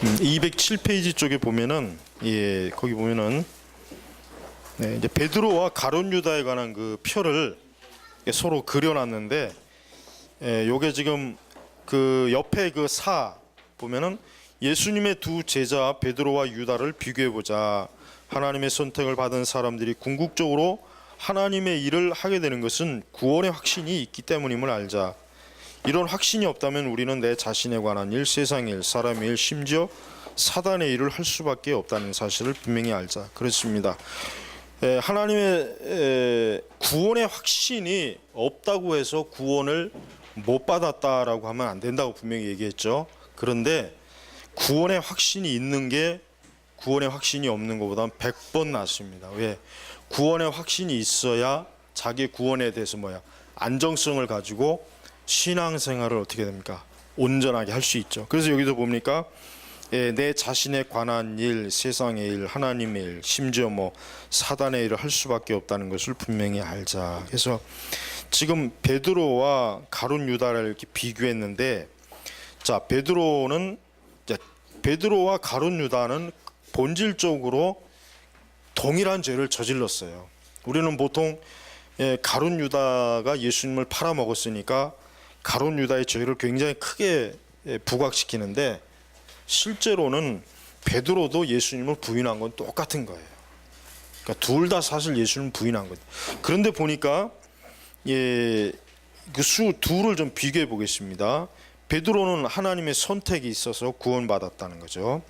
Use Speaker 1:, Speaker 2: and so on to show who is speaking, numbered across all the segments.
Speaker 1: 207페이지 쪽에 보면은 거기 보면은 이제 베드로와 가룟 유다에 관한 그 표를 서로 그려놨는데 요게 지금 그 옆에 그 사 보면은 예수님의 두 제자 베드로와 유다를 비교해 보자. 하나님의 선택을 받은 사람들이 궁극적으로 하나님의 일을 하게 되는 것은 구원의 확신이 있기 때문임을 알자. 이런 확신이 없다면 우리는 내 자신에 관한 일, 세상의 일, 사람의 일, 심지어 사단의 일을 할 수밖에 없다는 사실을 분명히 알자. 그렇습니다. 하나님의 구원의 확신이 없다고 해서 구원을 못 받았다라고 하면 안 된다고 분명히 얘기했죠. 그런데 구원의 확신이 있는 게 구원의 확신이 없는 것보다는 100번 낫습니다. 왜? 구원의 확신이 있어야 자기 구원에 대해서 안정성을 가지고 신앙생활을 어떻게 됩니까? 온전하게 할 수 있죠. 그래서 여기서 봅니까? 내 자신에 관한 일, 세상의 일, 하나님의 일, 심지어 사단의 일을 할 수밖에 없다는 것을 분명히 알자. 그래서 지금 베드로와 가룟 유다를 이렇게 비교했는데, 자, 베드로와 가룟 유다는 본질적으로 동일한 죄를 저질렀어요. 우리는 보통 가룟 유다가 예수님을 팔아먹었으니까 가룟 유다의 죄를 굉장히 크게 부각시키는데, 실제로는 베드로도 예수님을 부인한 건 똑같은 거예요. 그러니까 둘 다 사실 예수님을 부인한 거죠. 그런데 보니까 그 수 둘을 좀 비교해 보겠습니다. 베드로는 하나님의 선택이 있어서 구원받았다는 거죠.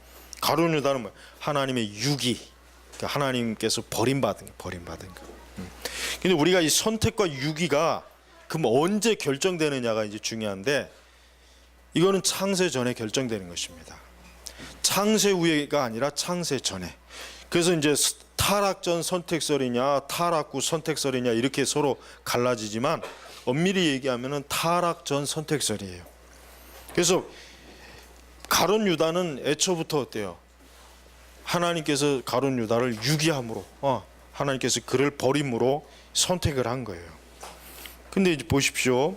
Speaker 1: 가룟 유다는 하나님의 유기, 그러니까 하나님께서 버림받은 거. 근데 우리가 이 선택과 유기가 그럼 언제 결정되느냐가 이제 중요한데, 이거는 창세 전에 결정되는 것입니다. 창세 후에가 아니라 창세 전에. 그래서 이제 타락 전 선택설이냐 타락 후 선택설이냐 이렇게 서로 갈라지지만, 엄밀히 얘기하면은 타락 전 선택설이에요. 그래서 가룟 유다는 애초부터 어때요? 하나님께서 가룟 유다를 유기함으로, 하나님께서 그를 버림으로 선택을 한 거예요. 근데 이제 보십시오.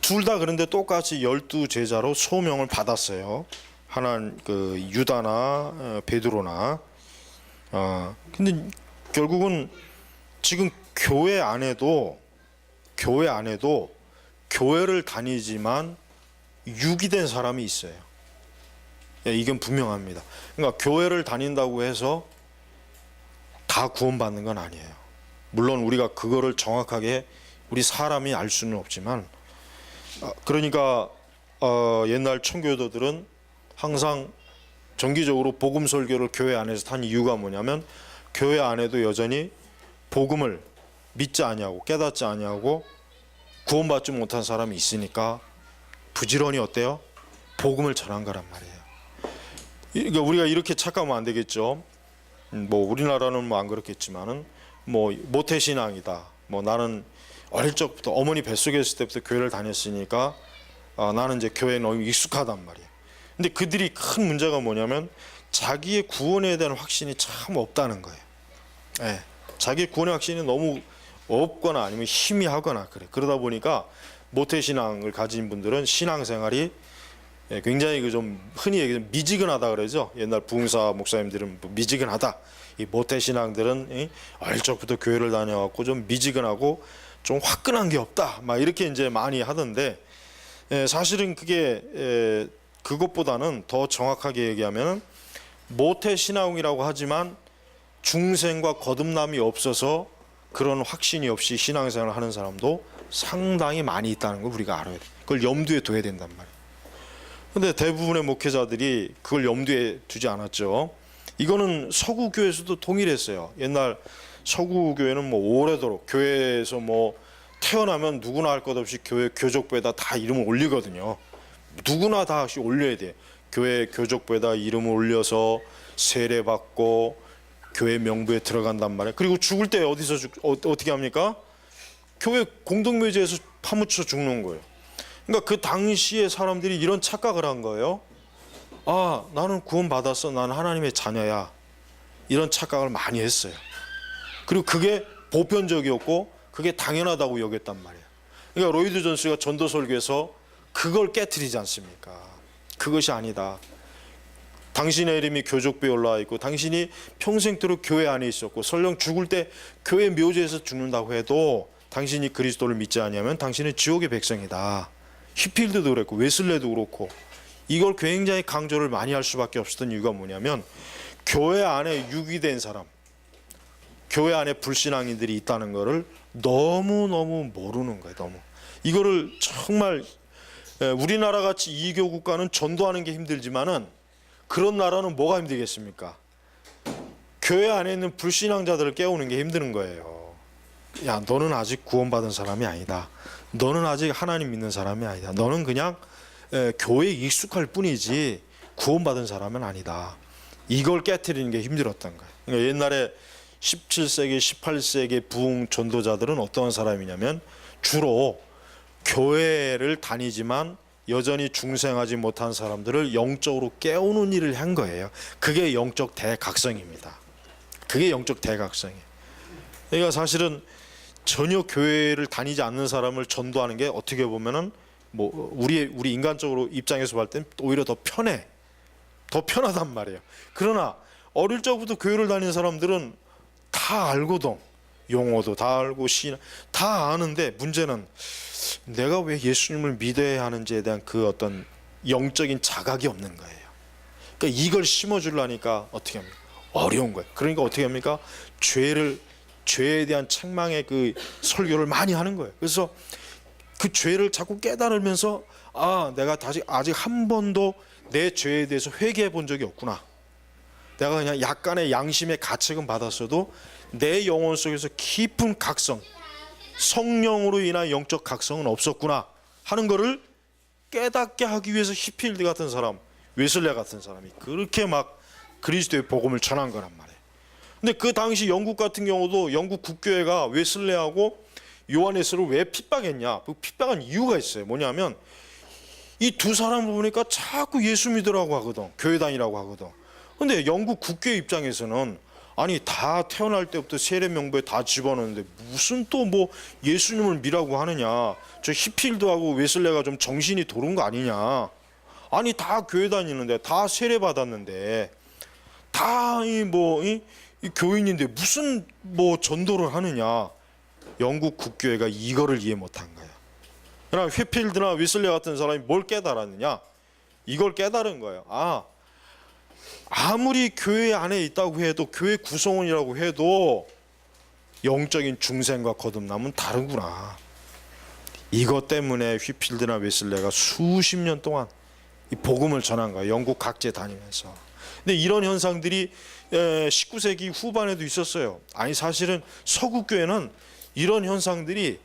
Speaker 1: 둘 다 그런데 똑같이 12제자로 소명을 받았어요. 유다나 베드로나. 근데 결국은 지금 교회 안에도 교회를 다니지만 유기된 사람이 있어요. 이건 분명합니다. 그러니까 교회를 다닌다고 해서 다 구원받는 건 아니에요. 물론 우리가 그거를 정확하게 우리 사람이 알 수는 없지만, 그러니까 옛날 청교도들은 항상 정기적으로 복음 설교를 교회 안에서 한 이유가 뭐냐면, 교회 안에도 여전히 복음을 믿지 아니하고 깨닫지 아니하고 구원받지 못한 사람이 있으니까 부지런히 어때요? 복음을 전한 거란 말이에요. 그러니까 우리가 이렇게 착각하면 안 되겠죠. 우리나라는 안 그렇겠지만은 모태신앙이다. 나는 어릴 적부터 어머니 뱃속에 있을 때부터 교회를 다녔으니까 나는 이제 교회에 너무 익숙하단 말이에요. 근데 그들이 큰 문제가 뭐냐면 자기의 구원에 대한 확신이 참 없다는 거예요. 자기의 구원의 확신이 너무 없거나 아니면 희미하거나 그래. 그러다 보니까 모태신앙을 가진 분들은 신앙생활이 굉장히 좀 흔히 얘기하면 미지근하다 그러죠. 옛날 부흥사 목사님들은 미지근하다. 이 모태신앙들은 어릴 적부터 교회를 다녀갖고 좀 미지근하고 좀 화끈한 게 없다. 막 이렇게 이제 많이 하던데, 사실은 그게 그것보다는 더 정확하게 얘기하면 모태신앙이라고 하지만 중생과 거듭남이 없어서 그런 확신이 없이 신앙생활을 하는 사람도 상당히 많이 있다는 걸 우리가 알아야 돼. 그걸 염두에 둬야 된단 말이에요. 근데 대부분의 목회자들이 그걸 염두에 두지 않았죠. 이거는 서구교회에서도 동일했어요. 옛날 서구교회는 오래도록 교회에서 태어나면 누구나 할 것 없이 교회 교족부에다 다 이름을 올리거든요. 누구나 다 올려야 돼. 교회 교족부에다 이름을 올려서 세례받고 교회 명부에 들어간단 말이에요. 그리고 죽을 때 어떻게 합니까? 교회 공동묘지에서 파묻혀 죽는 거예요. 그러니까 그 당시에 사람들이 이런 착각을 한 거예요. 나는 구원받았어. 나는 하나님의 자녀야. 이런 착각을 많이 했어요. 그리고 그게 보편적이었고 그게 당연하다고 여겼단 말이에요. 그러니까 로이드 존스가 전도설교에서 그걸 깨트리지 않습니까? 그것이 아니다. 당신의 이름이 교족부에 올라와 있고 당신이 평생토록 교회 안에 있었고 설령 죽을 때 교회 묘지에서 죽는다고 해도 당신이 그리스도를 믿지 않으면 당신은 지옥의 백성이다. 히필드도 그랬고 웨슬레도 그렇고 이걸 굉장히 강조를 많이 할 수밖에 없었던 이유가 뭐냐면 교회 안에 유기된 사람, 교회 안에 불신앙인들이 있다는 것을 너무너무 모르는 거예요. 너무. 이거를 정말 우리나라 같이 이교 국가는 전도하는 게 힘들지만은 그런 나라는 뭐가 힘들겠습니까? 교회 안에 있는 불신앙자들을 깨우는 게 힘드는 거예요. 야, 너는 아직 구원받은 사람이 아니다. 너는 아직 하나님 믿는 사람이 아니다. 너는 그냥 교회에 익숙할 뿐이지 구원받은 사람은 아니다. 이걸 깨트리는 게 힘들었던 거예요. 그러니까 옛날에 17세기, 18세기 부흥 전도자들은 어떤 사람이냐면 주로 교회를 다니지만 여전히 중생하지 못한 사람들을 영적으로 깨우는 일을 한 거예요. 그게 영적 대각성입니다. 그게 영적 대각성이에요. 그러니까 사실은 전혀 교회를 다니지 않는 사람을 전도하는 게 어떻게 보면은 뭐 우리 인간적으로 입장에서 볼 땐 오히려 더 편해. 더 편하단 말이에요. 그러나 어릴 적부터 교회를 다니는 사람들은 다 알거든. 용어도 다 알고 시 다 아는데 문제는 내가 왜 예수님을 믿어야 하는지에 대한 그 어떤 영적인 자각이 없는 거예요. 그러니까 이걸 심어주려니까 어떻게 합니까? 어려운 거예요. 그러니까 어떻게 합니까? 죄에 대한 책망의 그 설교를 많이 하는 거예요. 그래서 그 죄를 자꾸 깨달으면서 내가 아직 한 번도 내 죄에 대해서 회개해 본 적이 없구나. 내가 그냥 약간의 양심의 가책은 받았어도 내 영혼 속에서 깊은 각성, 성령으로 인한 영적 각성은 없었구나 하는 거를 깨닫게 하기 위해서 히필드 같은 사람, 웨슬레 같은 사람이 그렇게 막 그리스도의 복음을 전한 거란 말이에요. 근데 그 당시 영국 같은 경우도 영국 국교회가 웨슬레하고 요한에스를 왜 핍박했냐? 그 핍박한 이유가 있어요. 뭐냐면 이 두 사람을 보니까 자꾸 예수 믿으라고 하거든. 교회 다니라고 하거든. 근데 영국 국교회 입장에서는 아니 다 태어날 때부터 세례 명부에 다 집어넣는데 무슨 또 뭐 예수님을 믿라고 하느냐. 저 히필드하고 웨슬레가 좀 정신이 도는 거 아니냐. 아니 다 교회 다니는데 다 세례 받았는데 다 이 교인인데 무슨 뭐 전도를 하느냐. 영국 국교회가 이거를 이해 못한 거야. 그러나 히필드나 웨슬레 같은 사람이 뭘 깨달았느냐. 이걸 깨달은 거예요. 아무리 교회 안에 있다고 해도 교회 구성원이라고 해도 영적인 중생과 거듭남은 다르구나. 이것 때문에 휘필드나 웨슬레가 수십 년 동안 이 복음을 전한 거예요. 영국 각지에 다니면서. 근데 이런 현상들이 19세기 후반에도 있었어요. 아니 사실은 서구교회는 이런 현상들이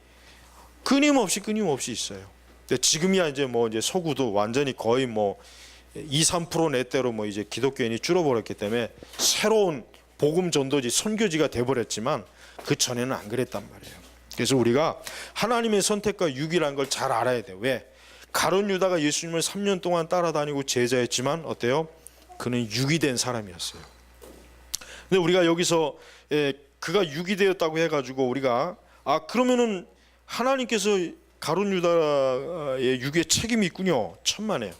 Speaker 1: 끊임없이 있어요. 근데 지금이야 이제 서구도 완전히 거의 2, 3% 내대로 이제 기독교인이 줄어버렸기 때문에 새로운 복음 전도지 선교지가 돼버렸지만 그 전에는 안 그랬단 말이에요. 그래서 우리가 하나님의 선택과 유기라는 걸 잘 알아야 돼요. 왜? 가룟 유다가 예수님을 3년 동안 따라다니고 제자했지만 어때요? 그는 유기된 사람이었어요. 근데 우리가 여기서 그가 유기되었다고 해가지고 우리가 그러면은 하나님께서 가룟 유다의 유기에 책임이 있군요. 천만에요.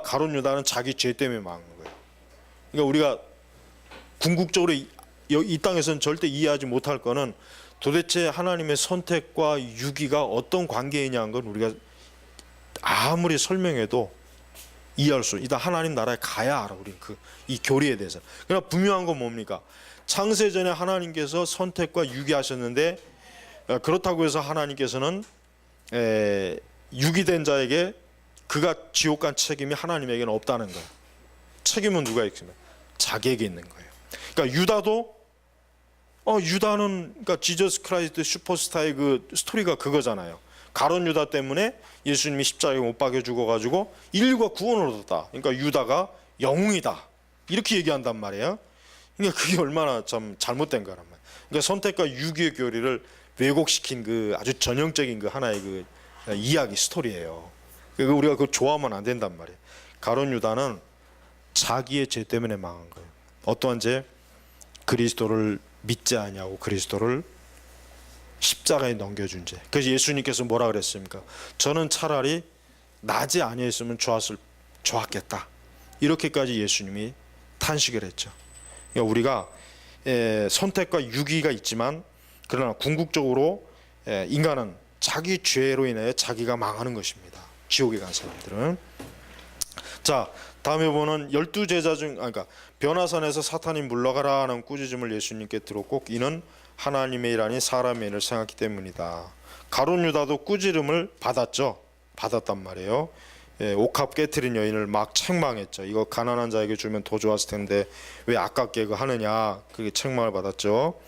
Speaker 1: 가룟 유다는 자기 죄 때문에 망한 거예요. 그러니까 우리가 궁극적으로 이 땅에서는 절대 이해하지 못할 거는 도대체 하나님의 선택과 유기가 어떤 관계이냐는 건 우리가 아무리 설명해도 이해할 수. 일단 하나님 나라에 가야 알아. 우리 이 교리에 대해서. 그러나 분명한 건 뭡니까? 창세전에 하나님께서 선택과 유기하셨는데 그렇다고 해서 하나님께서는 유기된 자에게 그가 지옥 간 책임이 하나님에게는 없다는 거예요. 책임은 누가 있으면 자기에게 있는 거예요. 그러니까 유다는 그러니까 지저스 크라이스트 슈퍼스타의 그 스토리가 그거잖아요. 가룟 유다 때문에 예수님이 십자가에 못 박혀 죽어가지고 인류가 구원을 얻었다. 그러니까 유다가 영웅이다. 이렇게 얘기한단 말이에요. 그러니까 그게 얼마나 참 잘못된 거란 말이에요. 그러니까 선택과 유기의 교리를 왜곡시킨 그 아주 전형적인 그 하나의 그 이야기 스토리예요. 그러니까 우리가 그걸 좋아하면 안 된단 말이에요. 가룟 유다는 자기의 죄 때문에 망한 거예요. 어떠한 죄? 그리스도를 믿지 않냐고 그리스도를 십자가에 넘겨준 죄. 그래서 예수님께서 뭐라 그랬습니까? 저는 차라리 나지 아니했으면 좋았겠다. 이렇게까지 예수님이 탄식을 했죠. 그러니까 우리가 선택과 유기가 있지만 그러나 궁극적으로 인간은 자기 죄로 인해 자기가 망하는 것입니다. 지옥에 간 사람들은. 자, 다음에 보는 12제자 중 그러니까 변화산에서 사탄이 물러가라 하는 꾸짖음을 예수님께 들었고 이는 하나님의 일 아닌 사람의 일을 생각했기 때문이다. 가룟 유다도 꾸지름을 받았단 말이에요. 옥합 깨트린 여인을 막 책망했죠. 이거 가난한 자에게 주면 더 좋았을 텐데 왜 아깝게 그거 하느냐. 그게 책망을 받았죠.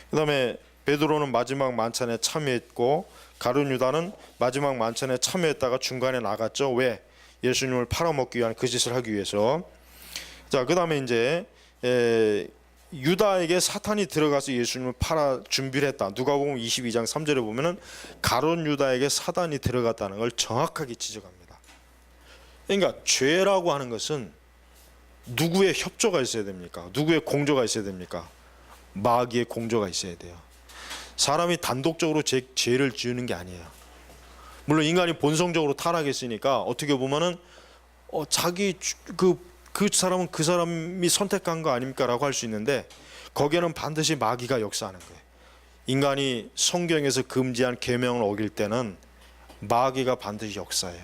Speaker 1: 그 다음에 베드로는 마지막 만찬에 참여했고 가룟 유다는 마지막 만찬에 참여했다가 중간에 나갔죠. 왜? 예수님을 팔아먹기 위한 그 짓을 하기 위해서. 자, 그 다음에 이제 유다에게 사탄이 들어가서 예수님을 팔아 준비를 했다. 누가복음 22장 3절에 보면은 가룟 유다에게 사탄이 들어갔다는 걸 정확하게 지적합니다. 그러니까 죄라고 하는 것은 누구의 협조가 있어야 됩니까? 누구의 공조가 있어야 됩니까? 마귀의 공조가 있어야 돼요. 사람이 단독적으로 죄를 지으는 게 아니에요. 물론 인간이 본성적으로 타락했으니까 어떻게 보면은 자기 그 사람은 그 사람이 선택한 거 아닙니까라고 할 수 있는데 거기에는 반드시 마귀가 역사하는 거예요. 인간이 성경에서 금지한 계명을 어길 때는 마귀가 반드시 역사해요.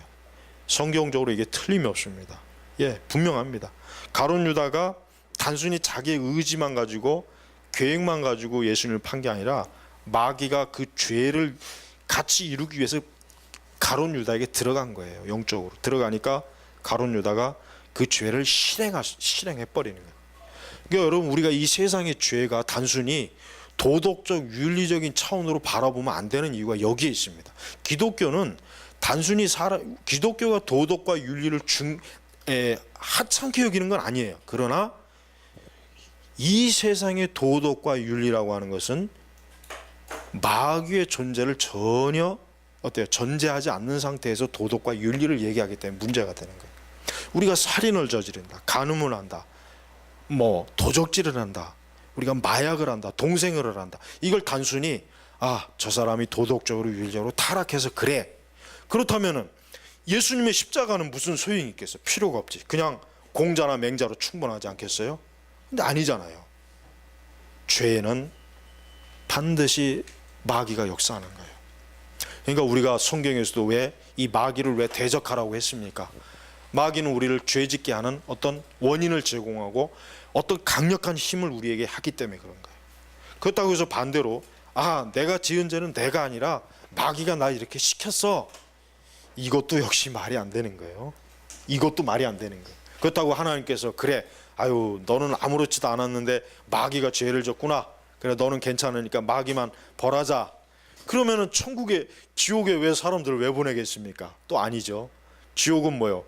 Speaker 1: 성경적으로 이게 틀림이 없습니다. 예, 분명합니다. 가룟 유다가 단순히 자기의 의지만 가지고 계획만 가지고 예수님을 판 게 아니라 마귀가 그 죄를 같이 이루기 위해서 가룟 유다에게 들어간 거예요. 영적으로 들어가니까 가룟 유다가 그 죄를 실행해 버리는 거예요. 그러니까 여러분 우리가 이 세상의 죄가 단순히 도덕적 윤리적인 차원으로 바라보면 안 되는 이유가 여기에 있습니다. 기독교는 단순히 기독교가 도덕과 윤리를 하찮게 여기는 건 아니에요. 그러나 이 세상의 도덕과 윤리라고 하는 것은 마귀의 존재를 전혀 전제하지 않는 상태에서 도덕과 윤리를 얘기하기 때문에 문제가 되는 거예요. 우리가 살인을 저지른다, 간음을 한다, 도적질을 한다, 우리가 마약을 한다, 동생을 한다. 이걸 단순히 저 사람이 도덕적으로 윤리적으로 타락해서 그래. 그렇다면은 예수님의 십자가는 무슨 소용이 있겠어요? 필요가 없지. 그냥 공자나 맹자로 충분하지 않겠어요? 근데 아니잖아요. 죄는 반드시 마귀가 역사하는 거예요. 그러니까 우리가 성경에서도 왜 이 마귀를 왜 대적하라고 했습니까? 마귀는 우리를 죄짓게 하는 어떤 원인을 제공하고 어떤 강력한 힘을 우리에게 하기 때문에 그런 거예요. 그렇다고 해서 반대로 내가 지은 죄는 내가 아니라 마귀가 나 이렇게 시켰어. 이것도 역시 말이 안 되는 거예요. 이것도 말이 안 되는 거예요. 그렇다고 하나님께서 그래 너는 아무렇지도 않았는데 마귀가 죄를 졌구나. 그래 너는 괜찮으니까 마귀만 벌하자. 그러면은 지옥에 왜 사람들을 왜 보내겠습니까? 또 아니죠. 지옥은 뭐요?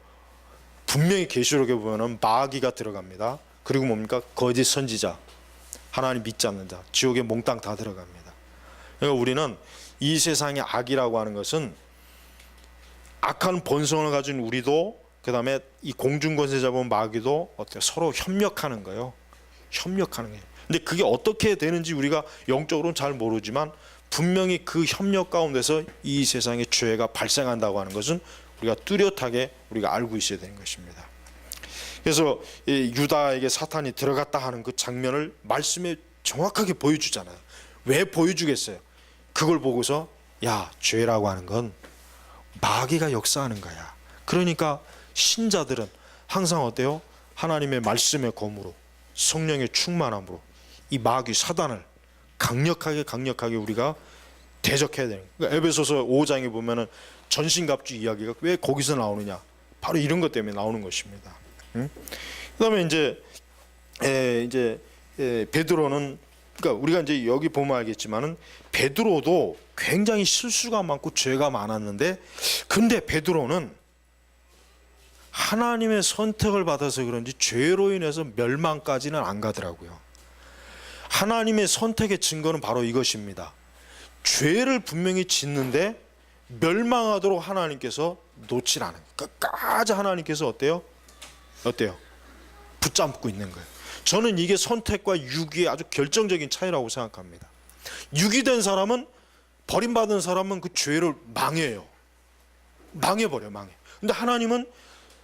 Speaker 1: 분명히 계시록에 보면은 마귀가 들어갑니다. 그리고 뭡니까? 거짓 선지자, 하나님 믿지 않는 자, 지옥에 몽땅 다 들어갑니다. 그러니까 우리는 이 세상의 악이라고 하는 것은 악한 본성을 가진 우리도 그 다음에 이 공중권세 잡은 마귀도 서로 협력하는 거예요. 협력하는 거예요. 근데 그게 어떻게 되는지 우리가 영적으로는 잘 모르지만 분명히 그 협력 가운데서 이 세상에 죄가 발생한다고 하는 것은 우리가 뚜렷하게 우리가 알고 있어야 되는 것입니다. 그래서 유다에게 사탄이 들어갔다 하는 그 장면을 말씀에 정확하게 보여주잖아요. 왜 보여주겠어요? 그걸 보고서 죄라고 하는 건 마귀가 역사하는 거야. 그러니까 신자들은 항상 어때요? 하나님의 말씀의 검으로 성령의 충만함으로 이 마귀 사단을 강력하게 우리가 대적해야 되는 거예요. 그러니까 에베소서 5장에 보면은 전신갑주 이야기가 왜 거기서 나오느냐? 바로 이런 것 때문에 나오는 것입니다. 그다음에 이제 베드로는 그러니까 우리가 이제 여기 보면 알겠지만은 베드로도 굉장히 실수가 많고 죄가 많았는데 근데 베드로는 하나님의 선택을 받아서 그런지 죄로 인해서 멸망까지는 안 가더라고요. 하나님의 선택의 증거는 바로 이것입니다. 죄를 분명히 짓는데 멸망하도록 하나님께서 놓질 않아요. 끝까지 하나님께서 어때요? 붙잡고 있는 거예요. 저는 이게 선택과 유기의 아주 결정적인 차이라고 생각합니다. 유기된 사람은 버림받은 사람은 그 죄를 망해요. 망해버려. 근데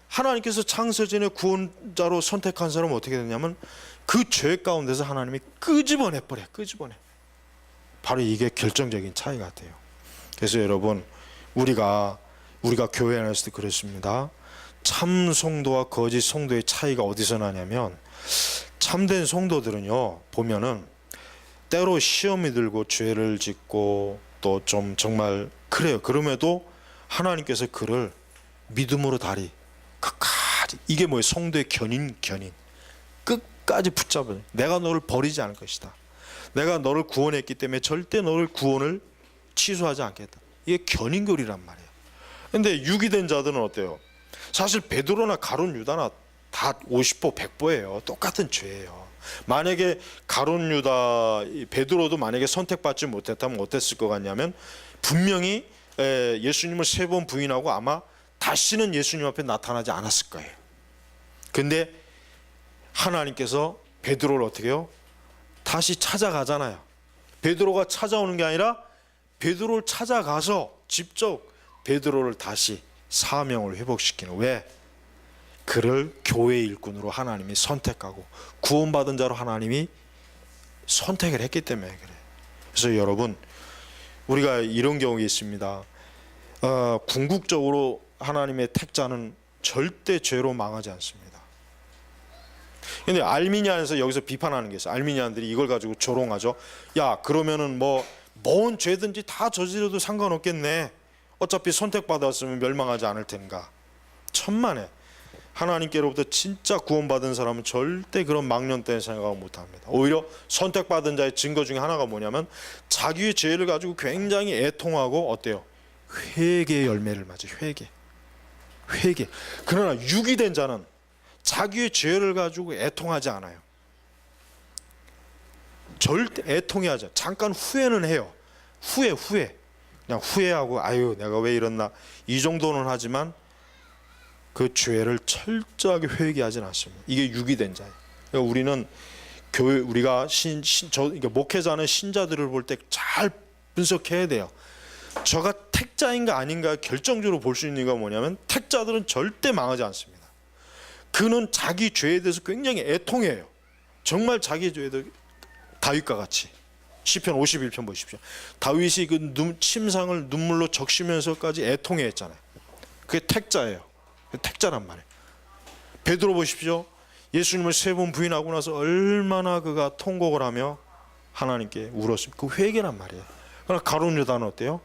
Speaker 1: 하나님께서 창세전에 구원자로 선택한 사람은 어떻게 되냐면 그 죄 가운데서 하나님이 끄집어내. 바로 이게 결정적인 차이 같아요. 그래서 여러분, 우리가 교회 안에서도 그렇습니다. 참 성도와 거짓 성도의 차이가 어디서 나냐면, 참된 성도들은요, 보면은 때로 시험이 들고 죄를 짓고 또 좀 정말 그래요. 그럼에도 하나님께서 그를 믿음으로 다리 끝까지, 이게 뭐예요? 성도의 견인. 끝까지 붙잡아요. 내가 너를 버리지 않을 것이다. 내가 너를 구원했기 때문에 절대 너를 구원을 취소하지 않겠다. 이게 견인교리란 말이에요. 근데 유기된 자들은 어때요? 사실 베드로나 가룟 유다나 다 50보 100보예요. 똑같은 죄예요. 만약에 가룟 유다, 베드로도 만약에 선택받지 못했다면 어땠을 것 같냐면, 분명히 예수님을 3번 부인하고 아마 다시는 예수님 앞에 나타나지 않았을 거예요. 근데 하나님께서 베드로를 어떻게 해요? 다시 찾아가잖아요. 베드로가 찾아오는 게 아니라 베드로를 찾아가서 직접 베드로를 다시 사명을 회복시키는. 왜? 그를 교회 일꾼으로 하나님이 선택하고 구원받은 자로 하나님이 선택을 했기 때문에 그래요. 그래서 여러분, 우리가 이런 경우가 있습니다. 궁극적으로 하나님의 택자는 절대 죄로 망하지 않습니다. 근데 알미니안에서 여기서 비판하는 게 있어요. 알미니안들이 이걸 가지고 조롱하죠. 야, 그러면은 뭔 죄든지 다 저지르도 상관없겠네. 어차피 선택받았으면 멸망하지 않을 텐가. 천만에. 하나님께로부터 진짜 구원받은 사람은 절대 그런 망령된 생각을 못합니다. 오히려 선택받은 자의 증거 중에 하나가 뭐냐면, 자기의 죄를 가지고 굉장히 애통하고 어때요? 회개의 열매를 맞아요. 회개. 그러나 유기된 자는 자기의 죄를 가지고 애통하지 않아요. 절대 애통해하지. 잠깐 후회는 해요. 후회. 그냥 후회하고, 아유 내가 왜 이랬나, 이 정도는 하지만 그 죄를 철저하게 회개하지는 않습니다. 이게 유기된 자예요. 그러니까 우리는 우리가 목회자는 신자들을 볼 때 잘 분석해야 돼요. 저가 택자인가 아닌가 결정적으로 볼 수 있는 게 뭐냐면, 택자들은 절대 망하지 않습니다. 그는 자기 죄에 대해서 굉장히 애통해요. 정말 자기 죄에 대해서 다윗과 같이. 시편 51편 보십시오. 다윗이 그 침상을 눈물로 적시면서까지 애통해했잖아요. 그게 택자예요. 택자란 말이에요. 베드로 보십시오. 예수님을 3번 부인하고 나서 얼마나 그가 통곡을 하며 하나님께 울었습니다. 그 회개란 말이에요. 그러나 가룟 유다는 어때요?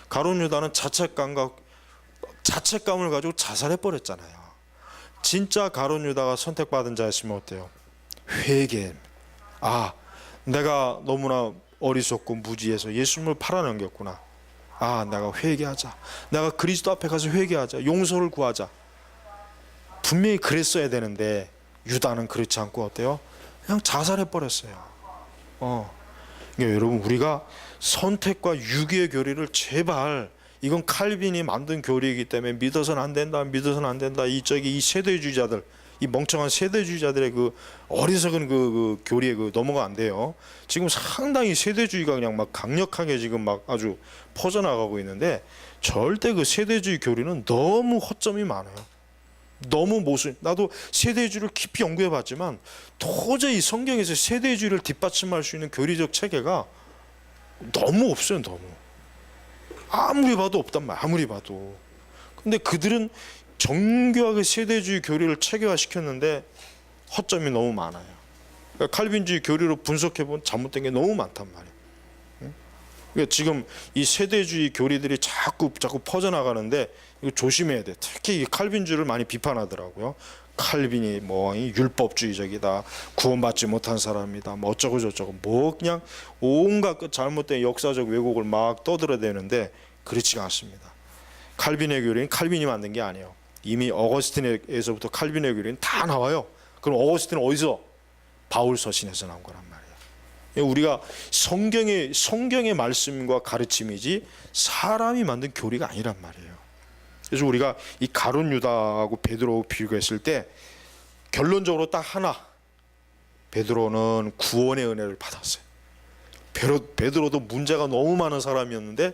Speaker 1: 가룟 유다는 자책감을 가지고 자살해 버렸잖아요. 진짜 가룟 유다가 선택받은 자였으면 어때요? 회개. 아, 내가 너무나 어리석고 무지해서 예수님을 팔아넘겼구나. 아, 내가 회개하자. 내가 그리스도 앞에 가서 회개하자. 용서를 구하자. 분명히 그랬어야 되는데 유다는 그렇지 않고 어때요? 그냥 자살해 버렸어요. 그러니까 여러분, 우리가 선택과 유기의 교리를 제발, 이건 칼빈이 만든 교리이기 때문에 믿어서는 안 된다. 이 세대주의자들, 이 멍청한 세대주의자들의 그 어리석은 그 교리에 넘어가 안 돼요. 지금 상당히 세대주의가 그냥 막 강력하게 지금 막 아주 퍼져나가고 있는데, 절대 그 세대주의 교리는 너무 허점이 많아요. 너무 나도 세대주의를 깊이 연구해봤지만 도저히 성경에서 세대주의를 뒷받침할 수 있는 교리적 체계가 너무 없어요. 너무. 아무리 봐도 없단 말이야. 아무리 봐도. 근데 그들은 정교하게 세대주의 교리를 체계화시켰는데 허점이 너무 많아요. 그러니까 칼빈주의 교리로 분석해보면 잘못된 게 너무 많단 말이에요. 그러니까 지금 이 세대주의 교리들이 자꾸 퍼져나가는데 이거 조심해야 돼. 특히 이 칼빈주의를 많이 비판하더라고요. 칼빈이 율법주의적이다, 구원받지 못한 사람이다, 어쩌고 저쩌고, 그냥 온갖 잘못된 역사적 왜곡을 막 떠들어대는데 그렇지가 않습니다. 칼빈의 교리는 칼빈이 만든 게 아니에요. 이미 어거스틴에서부터 칼빈의 교리는 다 나와요. 그럼 어거스틴은 어디서? 바울 서신에서 나온 거란 말이에요. 우리가 성경의 말씀과 가르침이지 사람이 만든 교리가 아니란 말이에요. 그래서 우리가 이 가룟 유다하고 베드로 비교했을 때 결론적으로 딱 하나, 베드로는 구원의 은혜를 받았어요. 베드로도 문제가 너무 많은 사람이었는데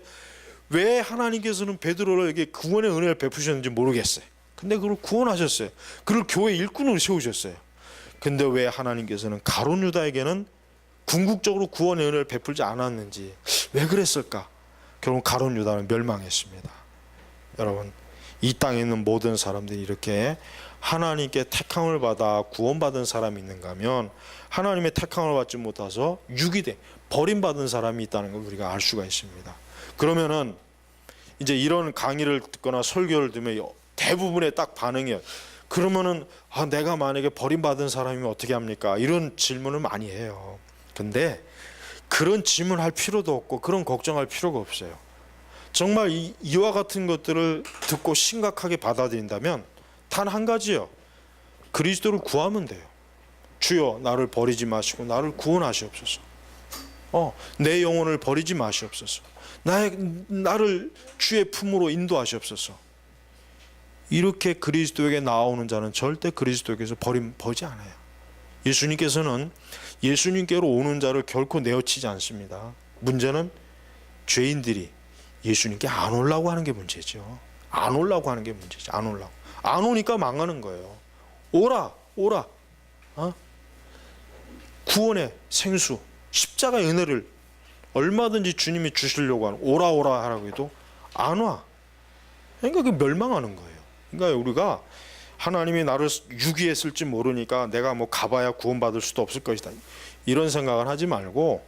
Speaker 1: 왜 하나님께서는 베드로에게 구원의 은혜를 베푸셨는지 모르겠어요. 근데 그걸 구원하셨어요. 그를 교회 일꾼으로 세우셨어요. 근데 왜 하나님께서는 가룟 유다에게는 궁극적으로 구원의 은혜를 베풀지 않았는지, 왜 그랬을까? 결국 가룟 유다는 멸망했습니다. 여러분, 이 땅에 있는 모든 사람들이 이렇게 하나님께 택함을 받아 구원받은 사람이 있는가 하면, 하나님의 택함을 받지 못해서 유기돼 버림받은 사람이 있다는 걸 우리가 알 수가 있습니다. 그러면은 이제 이런 강의를 듣거나 설교를 들으면 대부분의 딱 반응이에요. 그러면은 내가 만약에 버림받은 사람이면 어떻게 합니까? 이런 질문을 많이 해요. 근데 그런 질문할 필요도 없고 그런 걱정할 필요가 없어요. 정말 이와 같은 것들을 듣고 심각하게 받아들인다면 단 한 가지요. 그리스도를 구하면 돼요. 주여 나를 버리지 마시고 나를 구원하시옵소서. 내 영혼을 버리지 마시옵소서. 나를 주의 품으로 인도하시옵소서. 이렇게 그리스도에게 나오는 자는 절대 그리스도에게서 버리지 않아요. 예수님께서는 예수님께로 오는 자를 결코 내어치지 않습니다. 문제는 죄인들이 예수님께 안 오려고 하는 게 문제죠. 안 오려고 하는 게 문제죠. 안 오니까 망하는 거예요. 오라. 구원의 생수, 십자가의 은혜를 얼마든지 주님이 주시려고 하는, 오라 하라고 해도 안 와. 그러니까 그 멸망하는 거예요. 그러니까 우리가 하나님이 나를 유기했을지 모르니까 내가 뭐 가봐야 구원받을 수도 없을 것이다, 이런 생각을 하지 말고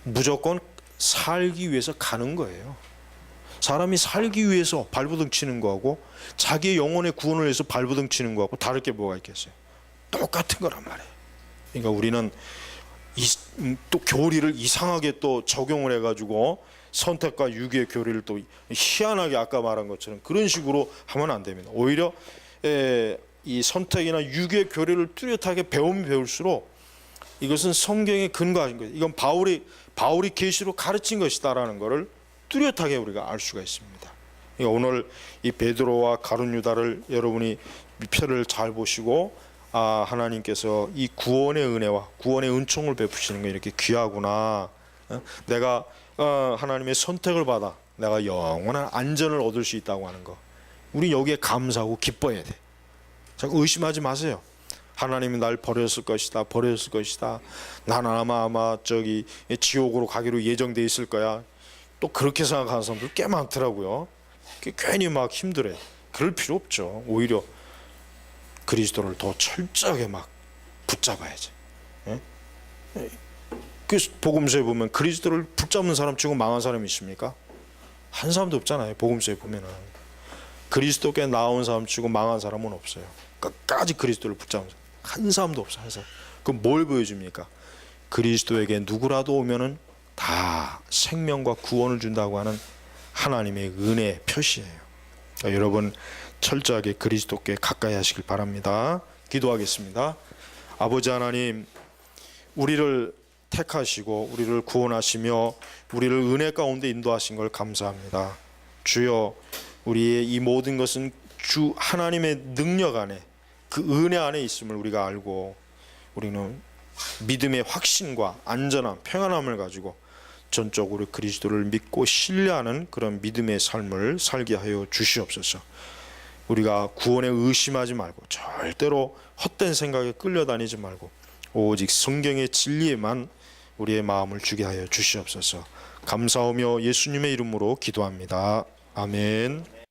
Speaker 1: 무조건 살기 위해서 가는 거예요. 사람이 살기 위해서 발버둥 치는 거하고 자기의 영혼의 구원을 위해서 발버둥 치는 거하고 다를 게 뭐가 있겠어요? 똑같은 거란 말이에요. 그러니까 우리는 또 교리를 이상하게 또 적용을 해가지고 선택과 유기의 교리를 또 희한하게 아까 말한 것처럼 그런 식으로 하면 안 됩니다. 오히려 이 선택이나 유기의 교리를 뚜렷하게 배우면 배울수록 이것은 성경에 근거한 거예요. 이건 바울이 계시로 가르친 것이다라는 것을 뚜렷하게 우리가 알 수가 있습니다. 그러니까 오늘 이 베드로와 가룟 유다를 여러분이 표를 잘 보시고 하나님께서 이 구원의 은혜와 구원의 은총을 베푸시는 게 이렇게 귀하구나. 내가 하나님의 선택을 받아 내가 영원한 안전을 얻을 수 있다고 하는 거, 우리 여기에 감사하고 기뻐해야 돼. 의심하지 마세요. 하나님이 날 버렸을 것이다. 나는 아마 저기 지옥으로 가기로 예정돼 있을 거야. 또 그렇게 생각하는 사람들 꽤 많더라고요. 괜히 막 힘들어요. 그럴 필요 없죠. 오히려 그리스도를 더 철저하게 막 붙잡아야지. 그 복음서에 보면 그리스도를 붙잡는 사람 치고 망한 사람이 있습니까? 한 사람도 없잖아요. 복음서에 보면은 그리스도께 나온 사람 치고 망한 사람은 없어요. 끝까지 그리스도를 붙잡는 사람 한 사람도 없어요. 한 사람. 그럼 뭘 보여줍니까? 그리스도에게 누구라도 오면은 다 생명과 구원을 준다고 하는 하나님의 은혜의 표시예요. 그러니까 여러분 철저하게 그리스도께 가까이 하시길 바랍니다. 기도하겠습니다. 아버지 하나님, 우리를 택하시고 우리를 구원하시며 우리를 은혜 가운데 인도하신 걸 감사합니다. 주여, 우리의 이 모든 것은 주 하나님의 능력 안에, 그 은혜 안에 있음을 우리가 알고 우리는 믿음의 확신과 안전함, 평안함을 가지고 전적으로 그리스도를 믿고 신뢰하는 그런 믿음의 삶을 살게 하여 주시옵소서. 우리가 구원에 의심하지 말고 절대로 헛된 생각에 끌려다니지 말고 오직 성경의 진리에만 우리의 마음을 주게 하여 주시옵소서. 감사하며 예수님의 이름으로 기도합니다. 아멘.